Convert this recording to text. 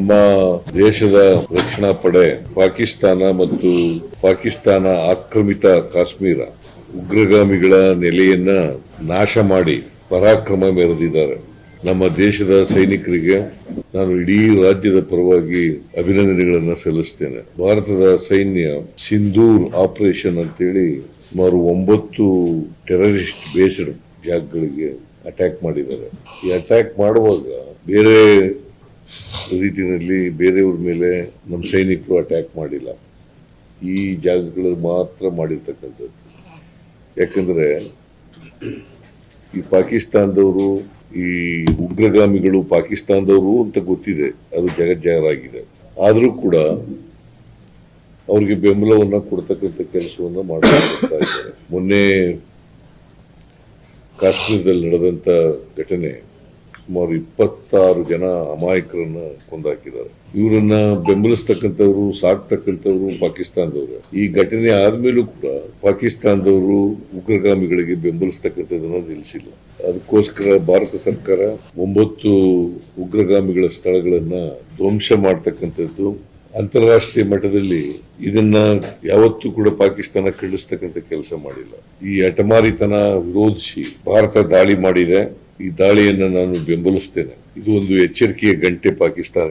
ನಮ್ಮ ದೇಶದ ರಕ್ಷಣಾ ಪಡೆ ಪಾಕಿಸ್ತಾನ ಮತ್ತು ಪಾಕಿಸ್ತಾನ ಆಕ್ರಮಿತ ಕಾಶ್ಮೀರ ಉಗ್ರಗಾಮಿಗಳ ನೆಲೆಯನ್ನ ನಾಶ ಮಾಡಿ ಪರಾಕ್ರಮ ಮೆರೆದಿದ್ದಾರೆ. ನಮ್ಮ ದೇಶದ ಸೈನಿಕರಿಗೆ ನಾನು ಇಡೀ ರಾಜ್ಯದ ಪರವಾಗಿ ಅಭಿನಂದನೆಗಳನ್ನು ಸಲ್ಲಿಸ್ತೇನೆ. ಭಾರತದ ಸೈನ್ಯ ಸಿಂಧೂರ್ ಆಪರೇಷನ್ ಅಂತೇಳಿ ಸುಮಾರು 9 ಟೆರರಿಸ್ಟ್ ಬೇಸ್ಡ್ ಜಾಗಗಳಿಗೆ ಅಟ್ಯಾಕ್ ಮಾಡಿದ್ದಾರೆ. ಈ ಅಟ್ಯಾಕ್ ಮಾಡುವಾಗ ಬೇರೆ ರೀತಿಯಲ್ಲಿ ಬೇರೆಯವ್ರ ಮೇಲೆ ನಮ್ಮ ಸೈನಿಕರು ಅಟ್ಯಾಕ್ ಮಾಡಿಲ್ಲ. ಈ ಜಾಗಗಳು ಮಾತ್ರ ಮಾಡಿರ್ತಕ್ಕಂಥದ್ದು. ಯಾಕಂದ್ರೆ ಈ ಪಾಕಿಸ್ತಾನದವರು, ಈ ಉಗ್ರಗಾಮಿಗಳು ಪಾಕಿಸ್ತಾನದವರು ಅಂತ ಗೊತ್ತಿದೆ, ಅದು ಜಗಜ್ಜಾಹೀರಾಗಿದೆ. ಆದರೂ ಕೂಡ ಅವ್ರಿಗೆ ಬೆಂಬಲವನ್ನ ಕೊಡ್ತಕ್ಕಂಥ ಕೆಲಸವನ್ನ ಮಾಡ್ತಾ ಇದ್ದಾರೆ. ಮೊನ್ನೆ ಕಾಶ್ಮೀರದಲ್ಲಿ ನಡೆದಂತ ಘಟನೆ ಸುಮಾರು 26 ಜನ ಅಮಾಯಕರನ್ನ ಕೊಂದಾಕಿದ್ದಾರೆ. ಇವರನ್ನ ಬೆಂಬಲಿಸ್ತಕ್ಕಂಥವ್ರು, ಸಾಕ್ತಕ್ಕಂಥವ್ರು ಪಾಕಿಸ್ತಾನದವರು. ಈ ಘಟನೆ ಆದ್ಮೇಲೂ ಕೂಡ ಪಾಕಿಸ್ತಾನದವರು ಉಗ್ರಗಾಮಿಗಳಿಗೆ ಬೆಂಬಲಿಸ್ತಕ್ಕಂಥದನ್ನ ನಿಲ್ಲಿಸಿಲ್ಲ. ಅದಕ್ಕೋಸ್ಕರ ಭಾರತ ಸರ್ಕಾರ 9 ಉಗ್ರಗಾಮಿಗಳ ಸ್ಥಳಗಳನ್ನ ಧ್ವಂಸ ಮಾಡ್ತಕ್ಕಂಥದ್ದು. ಅಂತಾರಾಷ್ಟ್ರೀಯ ಮಟ್ಟದಲ್ಲಿ ಇದನ್ನ ಯಾವತ್ತೂ ಕೂಡ ಪಾಕಿಸ್ತಾನ ಖಂಡಿಸ್ತಕ್ಕಂಥ ಕೆಲಸ ಮಾಡಿಲ್ಲ. ಈ ಹಠಮಾರಿತನ ವಿರೋಧಿಸಿ ಭಾರತ ದಾಳಿ ಮಾಡಿದೆ. ಈ ದಾಳಿಯನ್ನ ನಾನು ಬೆಂಬಲಿಸ್ತೇನೆ. ಇದು ಒಂದು ಎಚ್ಚರಿಕೆಯ ಗಂಟೆ ಪಾಕಿಸ್ತಾನ